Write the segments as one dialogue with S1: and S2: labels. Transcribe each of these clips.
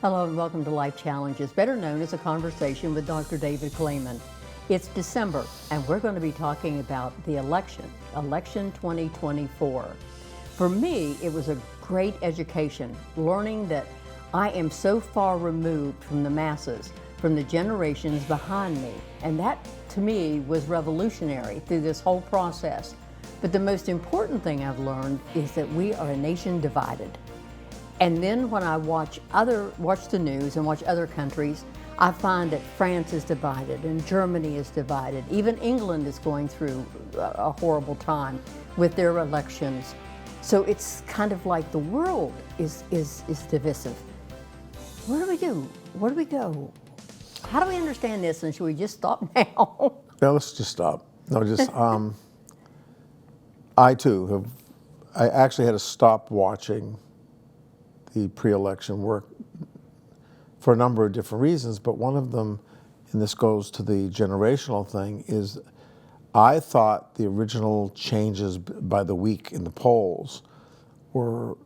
S1: Hello and welcome to Life Challenges, better known as a conversation with Dr. David Clayman. It's December and we're going to be talking about the election 2024. For me, it was a great education, learning that I am so far removed from the masses, from the generations behind me. And that, to me, was revolutionary through this whole process. But the most important thing I've learned is that we are a nation divided. And then when I watch the news and watch other countries, I find that France is divided and Germany is divided. Even England is going through a horrible time with their elections. So it's kind of like the world is divisive. What do we do? Where do we go? How do we understand this? And should we just stop now?
S2: No, let's just stop. No, just I actually had to stop watching the pre-election work for a number of different reasons, but one of them, and this goes to the generational thing, is I thought the original changes by the week in the polls were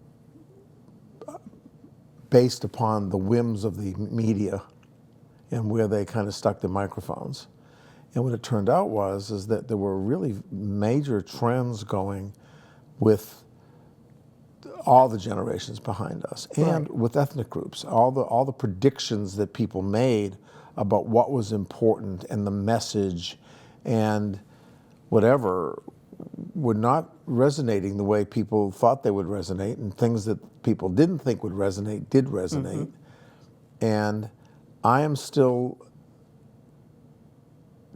S2: based upon the whims of the media and where they kind of stuck their microphones. And what it turned out is that there were really major trends going with all the generations behind us, and with ethnic groups, all the predictions that people made about what was important and the message and whatever were not resonating the way people thought they would resonate, and things that people didn't think would resonate did resonate. Mm-hmm. And I am still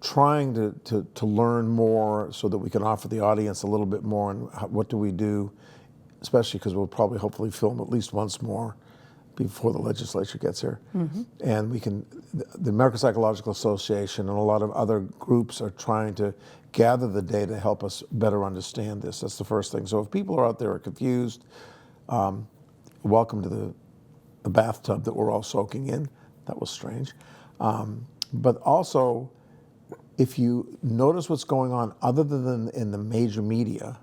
S2: trying to learn more so that we can offer the audience a little bit more on what do we do, especially because we'll probably hopefully film at least once more before the legislature gets here. Mm-hmm. And we can, the American Psychological Association and a lot of other groups are trying to gather the data to help us better understand this. That's the first thing. So if people are out there are confused, welcome to the bathtub that we're all soaking in. That was strange. But also, if you notice what's going on other than in the major media,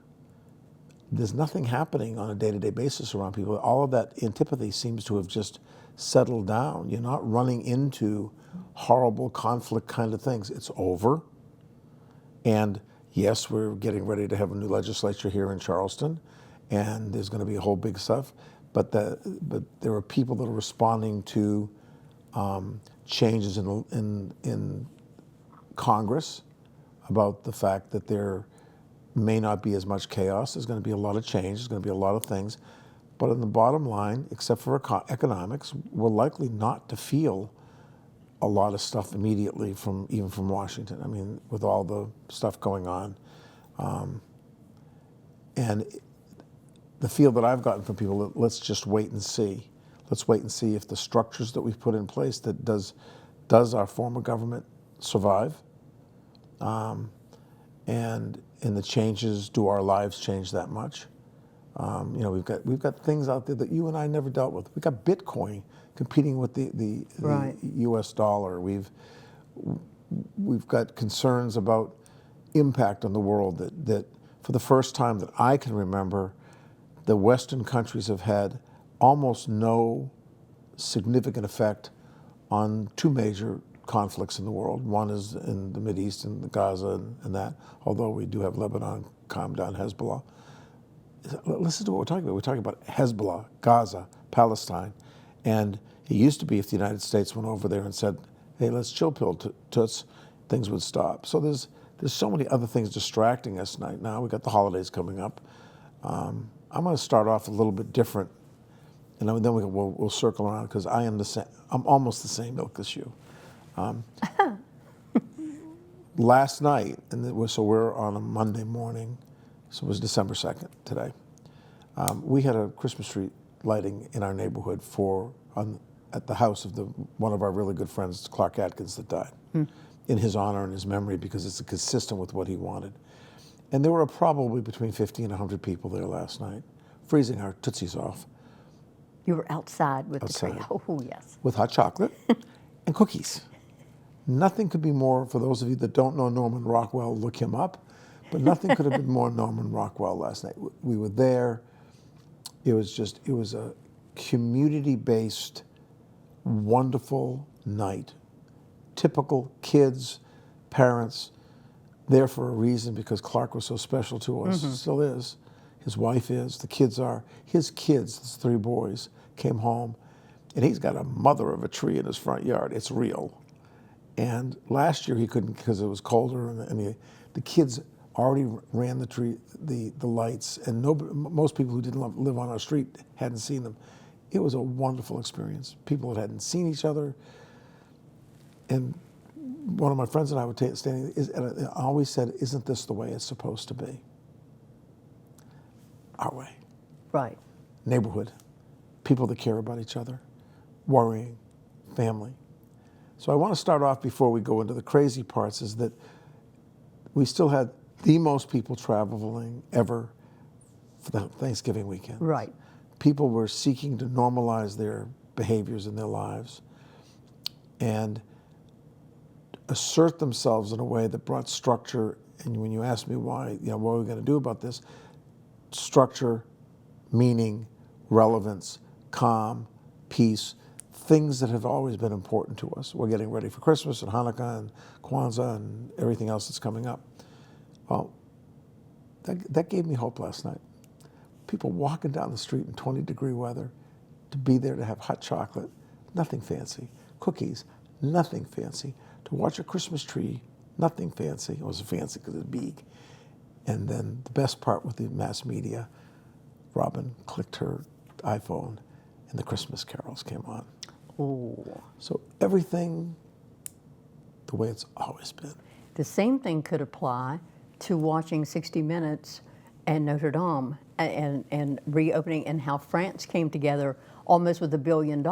S2: there's nothing happening on a day-to-day basis around people. All of that antipathy seems to have just settled down. You're not running into horrible conflict kind of things. It's over. And yes, we're getting ready to have a new legislature here in Charleston, and there's going to be a whole big stuff. But there are people that are responding to changes in Congress about the fact that there may not be as much chaos. There's going to be a lot of change. There's going to be a lot of things. But in the bottom line, except for economics, we're likely not to feel a lot of stuff immediately even from Washington. I mean, with all the stuff going on. And the feel that I've gotten from people, let's just wait and see. Let's wait and see if the structures that we've put in place, that does our form of government survive? And the changes, do our lives change that much? We've got things out there that you and I never dealt with. We've got Bitcoin competing with the U.S. dollar. We've got concerns about impact on the world that for the first time that I can remember, the Western countries have had almost no significant effect on two major conflicts in the world. One is in the Mideast and Gaza and that, although we do have Lebanon calm down, Hezbollah. Listen to what we're talking about. We're talking about Hezbollah, Gaza, Palestine. And it used to be if the United States went over there and said, hey, let's chill pill toots, things would stop. So there's so many other things distracting us right now. We've got the holidays coming up. I'm going to start off a little bit different, and then we'll circle around, because I'm almost the same ilk as you. Last night, so we're on a Monday morning, so it was December 2nd today. We had a Christmas tree lighting in our neighborhood at the house of one of our really good friends, Clark Atkins, that died, in his honor and his memory, because it's consistent with what he wanted. And there were probably between 50 and 100 people there last night, freezing our tootsies off.
S1: You were outside with the tree. Oh, yes.
S2: With hot chocolate and cookies. Nothing could be more, for those of you that don't know Norman Rockwell, look him up, but nothing could have been more Norman Rockwell last night. We were there. It was a community-based wonderful night. Typical kids, parents, there for a reason because Clark was so special to us, still is. His wife is, the kids are. His kids, his 3 boys, came home, and he's got a mother of a tree in his front yard. It's real. And last year he couldn't because it was colder, and the kids already ran the tree, the lights, and most people who didn't live on our street hadn't seen them. It was a wonderful experience. People that hadn't seen each other, and one of my friends and I would standing, and I always said, "Isn't this the way it's supposed to be?" Our way.
S1: Right.
S2: Neighborhood, people that care about each other, worrying, family. So I want to start off before we go into the crazy parts is that we still had the most people traveling ever for the Thanksgiving weekend.
S1: Right.
S2: People were seeking to normalize their behaviors in their lives and assert themselves in a way that brought structure. And when you ask me why, what are we going to do about this? Structure, meaning, relevance, calm, peace, things that have always been important to us. We're getting ready for Christmas and Hanukkah and Kwanzaa and everything else that's coming up. Well, that gave me hope last night. People walking down the street in 20-degree weather, to be there to have hot chocolate, nothing fancy. Cookies, nothing fancy. To watch a Christmas tree, nothing fancy. It was fancy because it's big. And then the best part with the mass media, Robin clicked her iPhone and the Christmas carols came on.
S1: Oh.
S2: So everything the way it's always been.
S1: The same thing could apply to watching 60 Minutes and Notre Dame and reopening, and how France came together almost with $1 billion.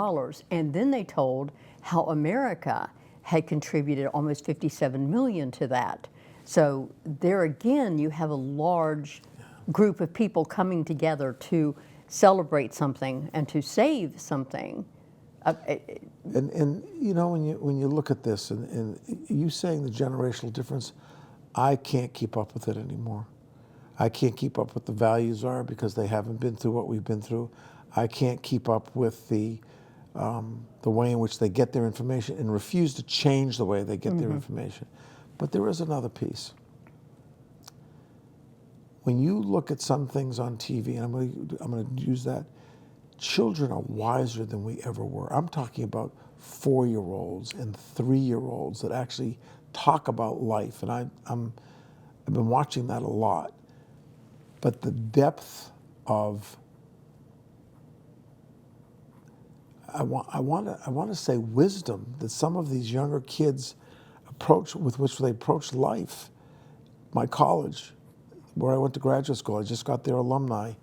S1: And then they told how America had contributed almost 57 million to that. So there again, you have a large group of people coming together to celebrate something and to save something.
S2: And when you look at this and you saying the generational difference, I can't keep up with it anymore. I can't keep up with the values are because they haven't been through what we've been through. I can't keep up with the way in which they get their information and refuse to change the way they get their information. But there is another piece. When you look at some things on TV, and I'm going to use that, children are wiser than we ever were. I'm talking about 4-year-olds and 3-year-olds that actually talk about life, and I've been watching that a lot. But the depth of I want to say wisdom that some of these younger kids with which they approach life. My college, where I went to graduate school, I just got their alumni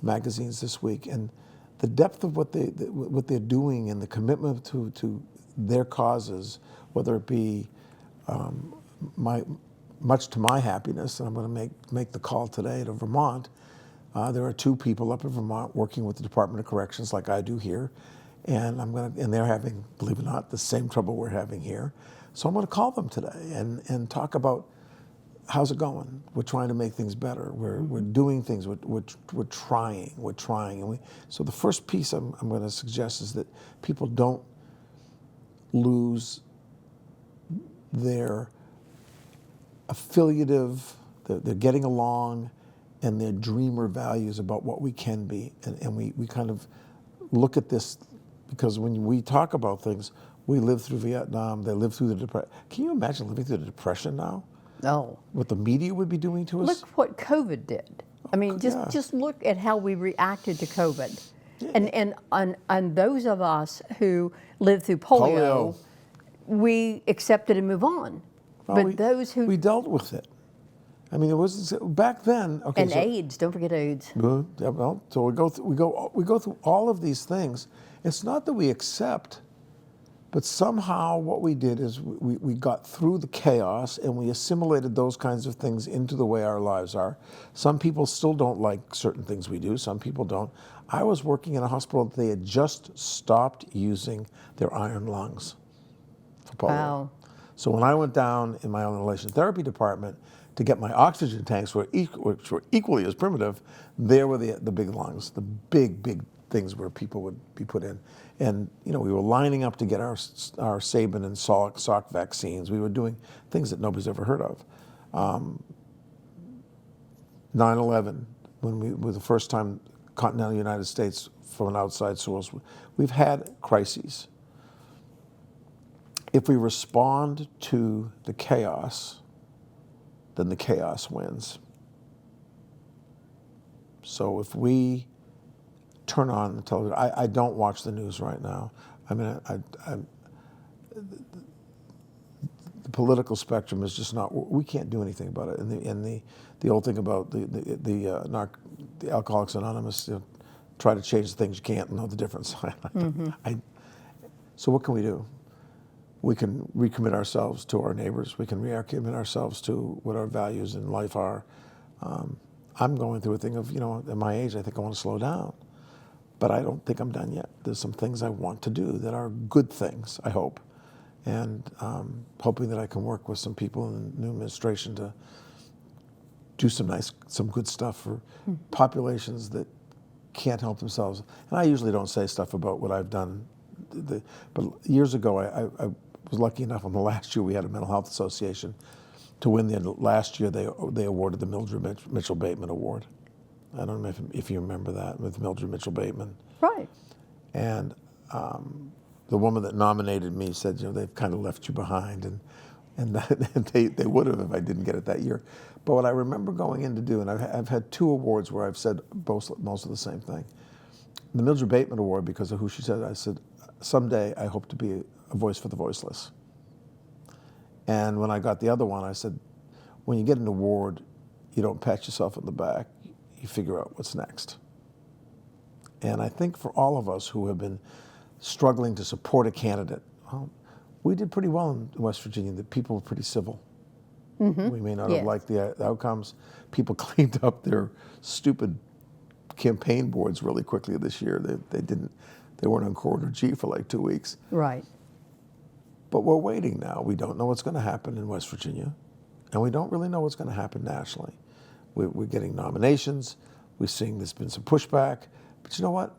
S2: magazines this week, and the depth of what they're doing and the commitment to their causes, whether it be much to my happiness, and I'm going to make the call today to Vermont. There are 2 people up in Vermont working with the Department of Corrections, like I do here, and they're having, believe it or not, the same trouble we're having here. So I'm going to call them today and talk about how's it going. We're trying to make things better. We're doing things. We're trying. And so the first piece I'm going to suggest is that people don't lose their affiliative, they're getting along, and their dreamer values about what we can be. And we kind of look at this, because when we talk about things, we lived through Vietnam, they lived through the Depression. Can you imagine living through the Depression now?
S1: No.
S2: What the media would be doing to us?
S1: Look what COVID did. I mean, just look at how we reacted to COVID. Yeah. And those of us who lived through polio, we accepted and move on.
S2: Well,
S1: but those who...
S2: We dealt with it. I mean, it was back then. Okay,
S1: and AIDS, don't forget AIDS.
S2: Well, so we go through all of these things. It's not that we accept, but somehow what we did is we got through the chaos and we assimilated those kinds of things into the way our lives are. Some people still don't like certain things we do. Some people don't. I was working in a hospital that they had just stopped using their iron lungs for polio. Wow. So when I went down in my own inhalation therapy department to get my oxygen tanks, which were equally as primitive, there were the big lungs, the big things where people would be put in. And we were lining up to get our Sabin and Salk vaccines. We were doing things that nobody's ever heard of. 9/11, when we were the first time continental United States from an outside source, we've had crises. If we respond to the chaos, then the chaos wins. So if we turn on the television, I don't watch the news right now. I mean, the political spectrum is just not. We can't do anything about it. And the old thing about the Alcoholics Anonymous, try to change the things you can't know the difference. So what can we do? We can recommit ourselves to our neighbors. We can recommit ourselves to what our values in life are. I'm going through a thing of, at my age, I think I want to slow down. But I don't think I'm done yet. There's some things I want to do that are good things, I hope. And hoping that I can work with some people in the new administration to do some good stuff for populations that can't help themselves. And I usually don't say stuff about what I've done. But years ago, I was lucky enough in the last year we had a mental health association to win last year they awarded the Mildred Mitchell Bateman Award. I don't know if you remember that, with Mildred Mitchell Bateman.
S1: Right.
S2: And the woman that nominated me said, they've kind of left you behind, and they would have if I didn't get it that year. But what I remember going in to do, and I've had 2 awards where I've said most of the same thing. The Mildred Bateman Award, because of who she said, I said, someday I hope to be a voice for the voiceless. And when I got the other one, I said, when you get an award, you don't pat yourself on the back, you figure out what's next. And I think for all of us who have been struggling to support a candidate, we did pretty well in West Virginia. The people were pretty civil. Mm-hmm. We may not have liked the outcomes. People cleaned up their stupid campaign boards really quickly this year. They weren't on corridor G for like 2 weeks.
S1: Right.
S2: But we're waiting now. We don't know what's going to happen in West Virginia, and we don't really know what's going to happen nationally. We're getting nominations. We're seeing there's been some pushback. But you know what?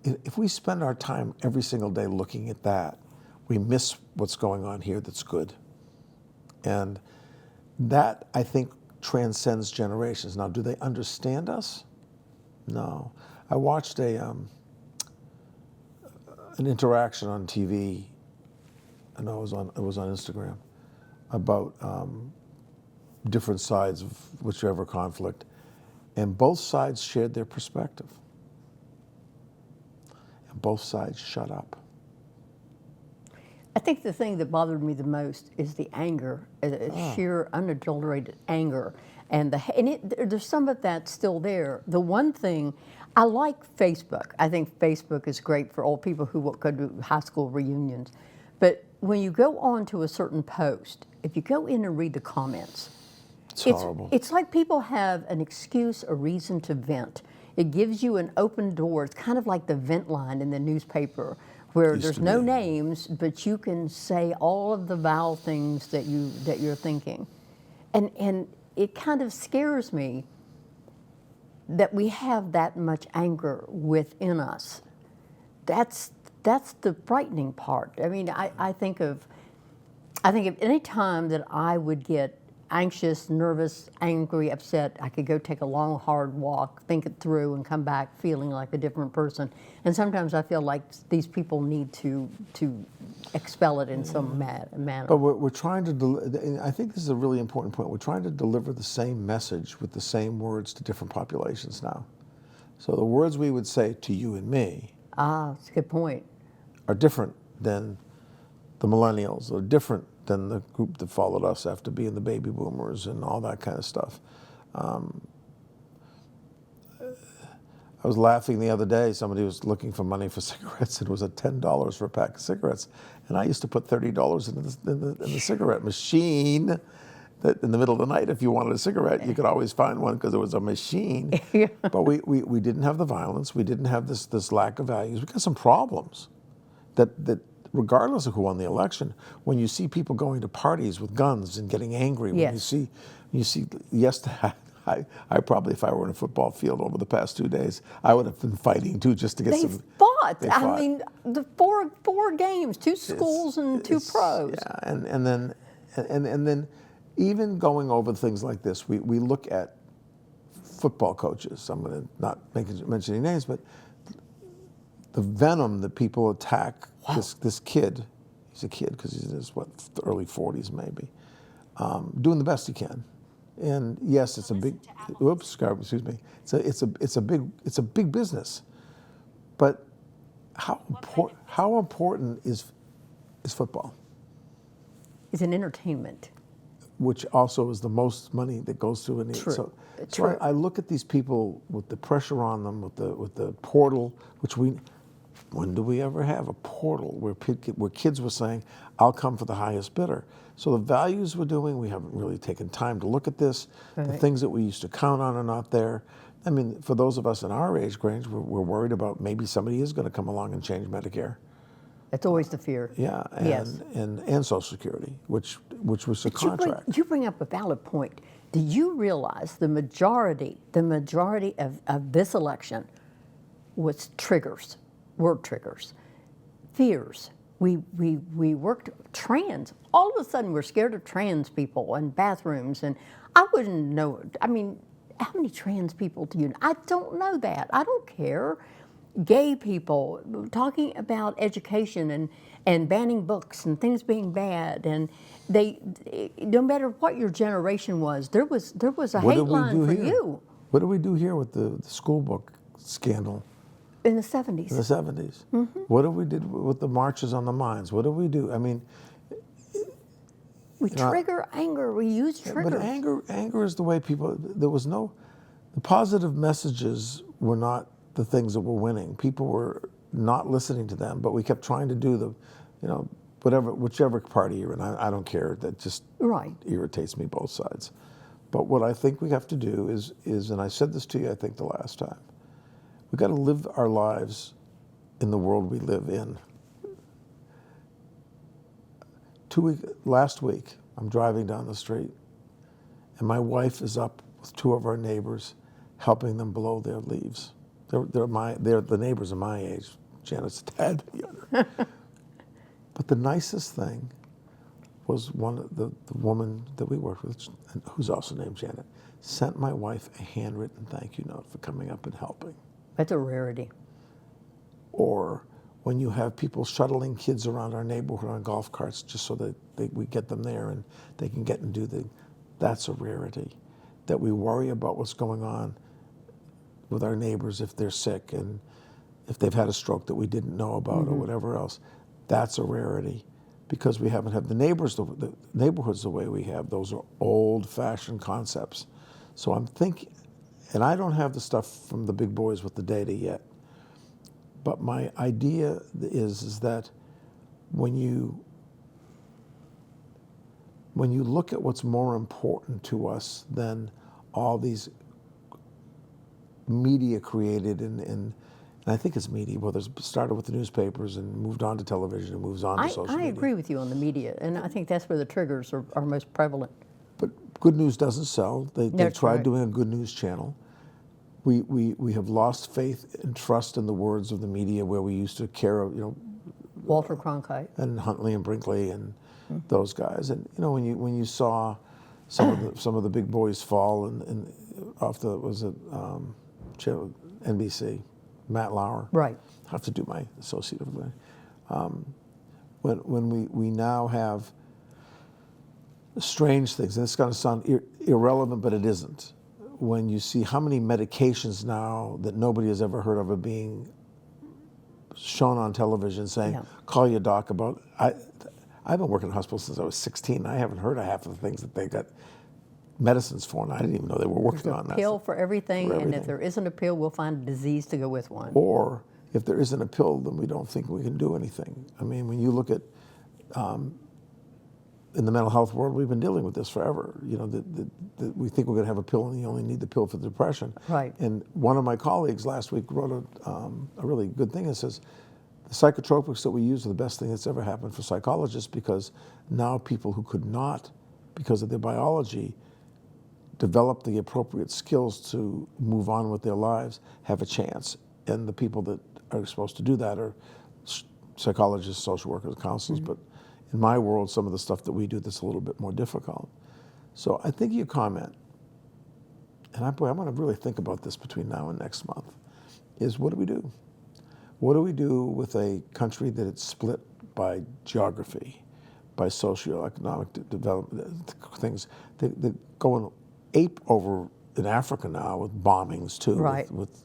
S2: If we spend our time every single day looking at that, we miss what's going on here that's good. And that, I think, transcends generations. Now, do they understand us? No. I watched an interaction on TV, and it was on Instagram, about different sides of whichever conflict, and both sides shared their perspective. And both sides shut up.
S1: I think the thing that bothered me the most is the anger, sheer unadulterated anger. And there's some of that still there. The one thing, I like Facebook. I think Facebook is great for old people who go to high school reunions. But when you go on to a certain post, if you go in and read the comments,
S2: it's horrible.
S1: It's like people have an excuse, a reason to vent. It gives you an open door. It's kind of like the vent line in the newspaper, where there's no names, but you can say all of the vile things that you're thinking. And it kind of scares me that we have that much anger within us. That's the frightening part. I mean, I think of any time that I would get anxious, nervous, angry, upset, I could go take a long, hard walk, think it through, and come back feeling like a different person. And sometimes I feel like these people need to expel it in some manner.
S2: But we're trying to, I think this is a really important point. We're trying to deliver the same message with the same words to different populations now. So the words we would say to you and me
S1: that's a good point.
S2: Are different than the millennials, or different than the group that followed us after being the baby boomers and all that kind of stuff. I was laughing the other day. Somebody was looking for money for cigarettes. It was at $10 for a pack of cigarettes, and I used to put $30 in the cigarette machine. That in the middle of the night, if you wanted a cigarette, you could always find one because it was a machine. Yeah. But we didn't have the violence. We didn't have this lack of values. We got some problems. That regardless of who won the election, when you see people going to parties with guns and getting angry, when you see I probably, if I were in a football field over the past 2 days, I would have been fighting too, just to get
S1: they
S2: some.
S1: Fought. fought.
S2: They
S1: I
S2: fought.
S1: mean, the four games, two schools and two pros.
S2: Yeah, and then even going over things like this, we look at football coaches. I'm going to not mention any names, but the venom that people attack this kid. He's a kid because he's in his early 40s maybe, doing the best he can. And yes, it's a big. Oops, excuse me. It's a big business. But how important is football?
S1: It's an entertainment.
S2: Which also is the most money that goes through it.
S1: True.
S2: So
S1: True.
S2: I look at these people with the pressure on them, with the portal, when do we ever have a portal where kids were saying, I'll come for the highest bidder? So the values we're doing, we haven't really taken time to look at this.
S1: Right.
S2: The things that we used to count on are not there. I mean, for those of us in our age range, we're worried about maybe somebody is going to come along and change Medicare.
S1: That's always the fear.
S2: Yeah,
S1: Yes.
S2: and Social Security, which was a contract.
S1: You bring up a valid point. Do you realize the majority of this election was triggers, word triggers, fears. We worked trans. All of a sudden, we're scared of trans people and bathrooms, and I wouldn't know. I mean, how many trans people do you know? I don't know that. I don't care. Gay people, talking about education and banning books and things being bad, and no matter what your generation was, there was a hate line for you.
S2: What did we do here with the school book scandal?
S1: In the 70s.
S2: In the 70s. Mm-hmm. What did we do with the marches on the mines? What did we do? I mean,
S1: we trigger anger. We use triggers.
S2: But anger is the way people. The positive messages were not the things that were winning. People were not listening to them, but we kept trying to do whichever party you're in. I don't care. That just irritates me both sides. But what I think we have to do is, and I said this to you, I think the last time, we've got to live our lives in the world we live in. Last week, I'm driving down the street, and my wife is up with two of our neighbors, helping them blow their leaves. They're the neighbors of my age. Janet's a tad younger. But the nicest thing was the woman that we worked with, who's also named Janet, sent my wife a handwritten thank you note for coming up and helping.
S1: That's a rarity.
S2: Or when you have people shuttling kids around our neighborhood on golf carts just so that we get them there and they can get and do that's a rarity. That we worry about what's going on with our neighbors if they're sick and if they've had a stroke that we didn't know about or whatever else. That's a rarity because we haven't had the neighborhoods the way we have. Those are old-fashioned concepts. So I'm thinking, and I don't have the stuff from the big boys with the data yet, but my idea is that when you look at what's more important to us than all these media created and I think it's media, whether it started with the newspapers and moved on to television and moves on to social media.
S1: I agree with you on the media, and I think that's where the triggers are most prevalent.
S2: But good news doesn't sell. They tried doing a good news channel. We have lost faith and trust in the words of the media where we used to care,
S1: Walter Cronkite.
S2: And Huntley and Brinkley and those guys. And when you saw some of the big boys fall and off NBC. Matt Lauer.
S1: Right.
S2: I have to do my associative. When we now have strange things, and it's going to sound irrelevant, but it isn't. When you see how many medications now that nobody has ever heard of are being shown on television saying, call your doc about. I've been working in hospitals since I was 16. I haven't heard of half of the things that they got medicines for, and I didn't even know they were working on that.
S1: There's a pill for everything, and if there isn't a pill, we'll find a disease to go with one.
S2: Or if there isn't a pill, then we don't think we can do anything. I mean, when you look at, in the mental health world, we've been dealing with this forever. We think we're going to have a pill, and you only need the pill for depression.
S1: Right.
S2: And one of my colleagues last week wrote a really good thing that says, the psychotropics that we use are the best thing that's ever happened for psychologists because now people who could not, because of their biology, develop the appropriate skills to move on with their lives, have a chance. And the people that are supposed to do that, or psychologists, social workers, counselors. But in my world, some of the stuff that we do that's a little bit more difficult. So I think your comment, and I'm going to really think about this between now and next month, is what do we do? What do we do with a country that it's split by geography, by socioeconomic development things? They're going ape over in Africa now with bombings too,
S1: Right.
S2: with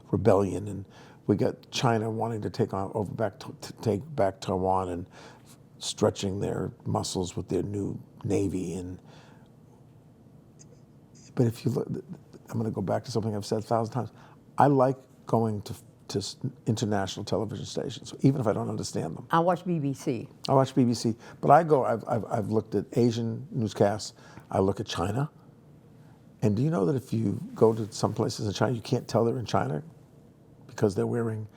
S2: rebellion, and we got China wanting to take back Taiwan and stretching their muscles with their new navy. But if you look, I'm going to go back to something I've said 1,000 times. I like going to international television stations, even if I don't understand them.
S1: I watch BBC.
S2: I watch BBC, but I've looked at Asian newscasts. I look at China. And do you know that if you go to some places in China, you can't tell they're in China because they're wearing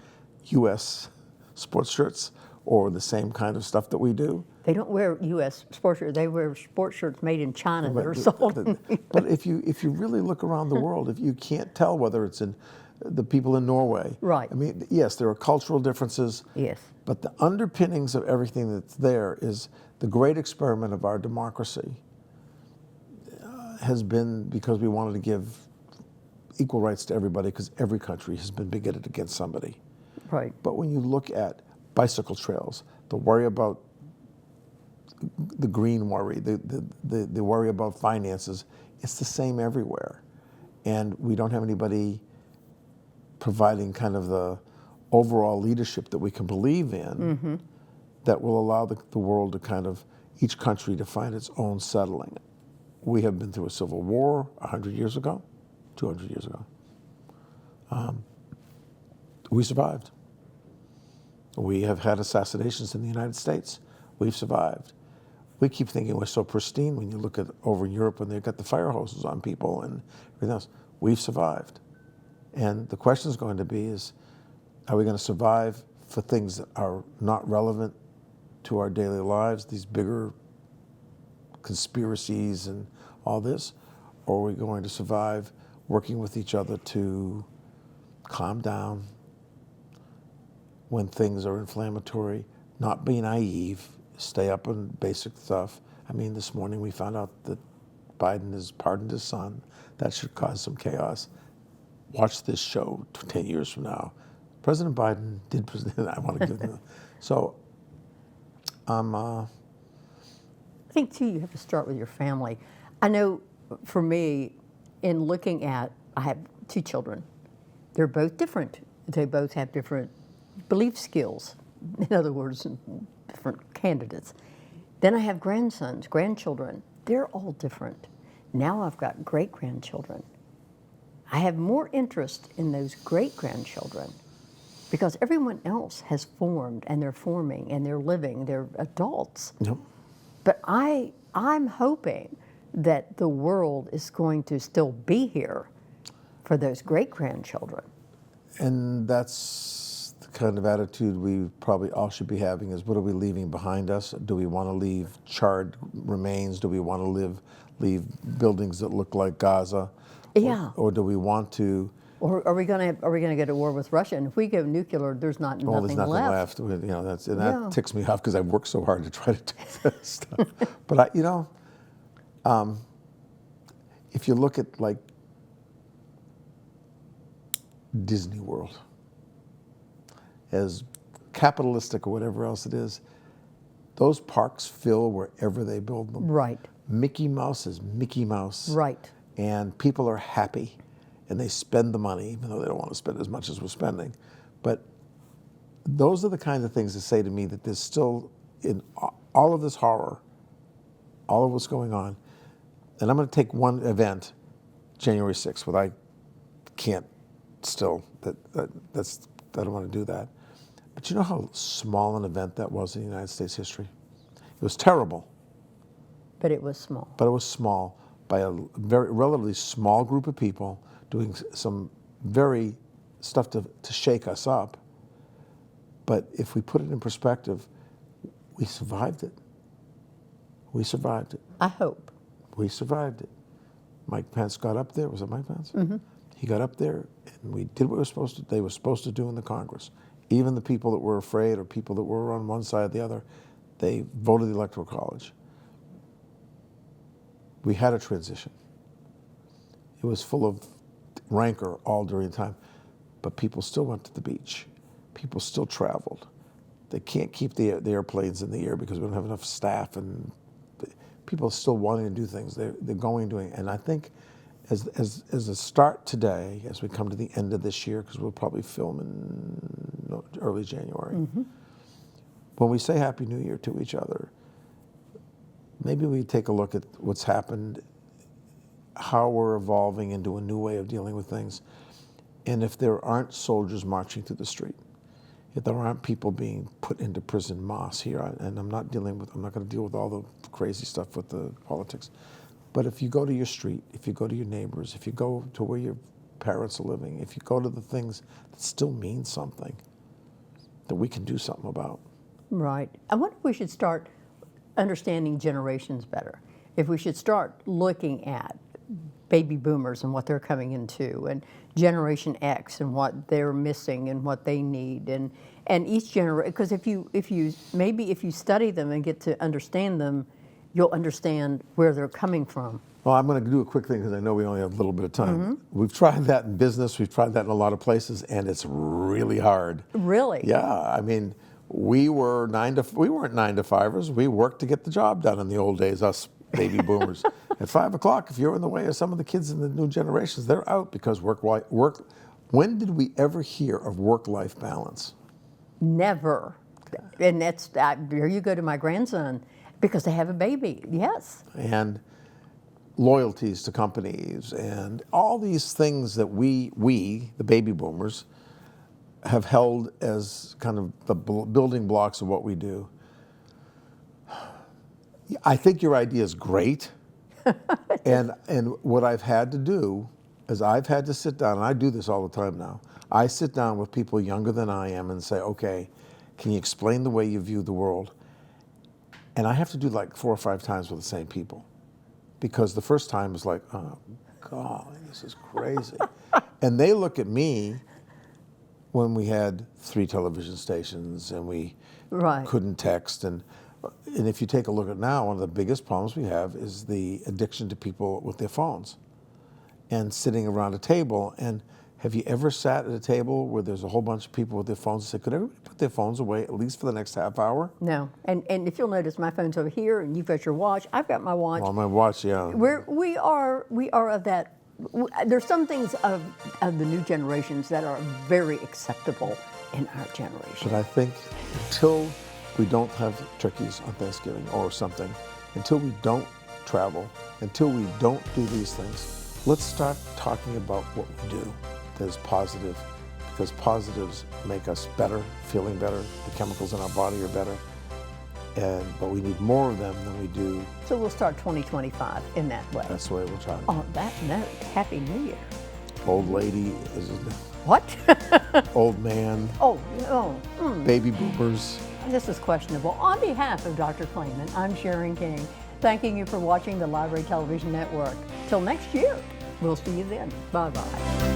S2: U.S. sports shirts or the same kind of stuff that we do?
S1: They don't wear U.S. sports shirts. They wear sports shirts made in China that are sold.
S2: But if you really look around the world, if you can't tell whether it's in the people in Norway.
S1: Right.
S2: I mean, yes, there are cultural differences.
S1: Yes.
S2: But the underpinnings of everything that's there is the great experiment of our democracy has been because we wanted to give equal rights to everybody because every country has been bigoted against somebody.
S1: Right.
S2: But when you look at bicycle trails, the worry about the green worry, the worry about finances, it's the same everywhere. And we don't have anybody providing kind of the overall leadership that we can believe in that will allow the world to kind of, each country to find its own settling. We have been through a civil war 100 years ago, 200 years ago. We survived. We have had assassinations in the United States. We've survived. We keep thinking we're so pristine when you look at over in Europe when they've got the fire hoses on people and everything else. We've survived. And the question is going to be is, are we going to survive for things that are not relevant to our daily lives, these bigger conspiracies and all this, or are we going to survive working with each other to calm down when things are inflammatory, not be naive, stay up on basic stuff. I mean, this morning we found out that Biden has pardoned his son. That should cause some chaos. Watch this show 10 years from now. President Biden did present. I want to give them. So,
S1: I think, too, you have to start with your family. I know for me, in looking at, I have 2 children. They're both different. They both have different belief skills. In other words, different candidates. Then I have grandchildren. They're all different. Now I've got great-grandchildren. I have more interest in those great-grandchildren because everyone else has formed and they're forming and they're living, they're adults.
S2: yep.
S1: But I'm hoping that the world is going to still be here for those great-grandchildren.
S2: And that's the kind of attitude we probably all should be having is what are we leaving behind us? Do we want to leave charred remains? Do we want to leave buildings that look like Gaza?
S1: Yeah.
S2: Or do we want to?
S1: Or are we going to go to war with Russia? And if we go nuclear, there's nothing
S2: There's nothing
S1: left.
S2: You know, that
S1: Yeah.
S2: ticks me off because I've worked so hard to try to do that stuff. But if you look at like Disney World, as capitalistic or whatever else it is, those parks fill wherever they build them.
S1: Right.
S2: Mickey Mouse is Mickey Mouse.
S1: Right.
S2: And people are happy and they spend the money, even though they don't want to spend as much as we're spending. But those are the kinds of things that say to me that there's still, in all of this horror, all of what's going on, and I'm going to take one event, January 6th, but I can't still, I don't want to do that. But you know how small an event that was in United States history? It was terrible.
S1: But it was small.
S2: But it was small by a very relatively small group of people doing some very stuff to shake us up. But if we put it in perspective, we survived it. We survived it.
S1: I hope.
S2: We survived it. Mike Pence got up there. Was it Mike Pence? Mm-hmm. He got up there and we did what they were supposed to do in the Congress. Even the people that were afraid or people that were on one side or the other, they voted the Electoral College. We had a transition. It was full of rancor all during the time, but people still went to the beach. People still traveled. They can't keep the airplanes in the air because we don't have enough staff, and people are still wanting to do things. They're going and doing, and I think as a start today, as we come to the end of this year, because we'll probably film in early January, when we say Happy New Year to each other, maybe we take a look at what's happened, how we're evolving into a new way of dealing with things, and if there aren't soldiers marching through the street, if there aren't people being put into prison mass here, and I'm not going to deal with all the crazy stuff with the politics, but if you go to your street, if you go to your neighbors, if you go to where your parents are living, if you go to the things that still mean something, that we can do something about.
S1: Right. I wonder if we should start understanding generations better. If we should start looking at baby boomers and what they're coming into, and Generation X and what they're missing and what they need, and each generation, because if you study them and get to understand them, you'll understand where they're coming from.
S2: Well, I'm going to do a quick thing because I know we only have a little bit of time. We've tried that in business, we've tried that in a lot of places, and it's really hard.
S1: Really?
S2: Yeah, I mean, we weren't 9-to-5ers. We worked to get the job done in the old days, us baby boomers. At 5 o'clock, if you're in the way of some of the kids in the new generations, they're out because work. When did we ever hear of work-life balance?
S1: Never. And here you go to my grandson, because they have a baby, yes.
S2: And loyalties to companies and all these things that we, the baby boomers, have held as kind of the building blocks of what we do. I think your idea is great. and what I've had to do is I've had to sit down, and I do this all the time now. I sit down with people younger than I am and say, okay, can you explain the way you view the world? And I have to do like 4 or 5 times with the same people. Because the first time was like, oh, God, this is crazy. And they look at me when we had 3 television stations and we couldn't text. And if you take a look at now, one of the biggest problems we have is the addiction to people with their phones and sitting around a table. And have you ever sat at a table where there's a whole bunch of people with their phones and say, could everybody put their phones away at least for the next half hour?
S1: No. And if you'll notice, my phone's over here, and you've got your watch. I've got my watch.
S2: Well, my watch, yeah.
S1: We are of that. There's some things of the new generations that are very acceptable in our generation.
S2: But I think until we don't have turkeys on Thanksgiving or something, until we don't travel, until we don't do these things, let's start talking about what we do that is positive, because positives make us better, feeling better, the chemicals in our body are better, but we need more of them than we do.
S1: So we'll start 2025 in that way.
S2: That's the way we'll try to.
S1: On that note, Happy New Year.
S2: Old lady,
S1: What?
S2: old man, baby boomers.
S1: This is questionable. On behalf of Dr. Klayman, I'm Sharon King, thanking you for watching the Library Television Network. Till next year, we'll see you then. Bye-bye.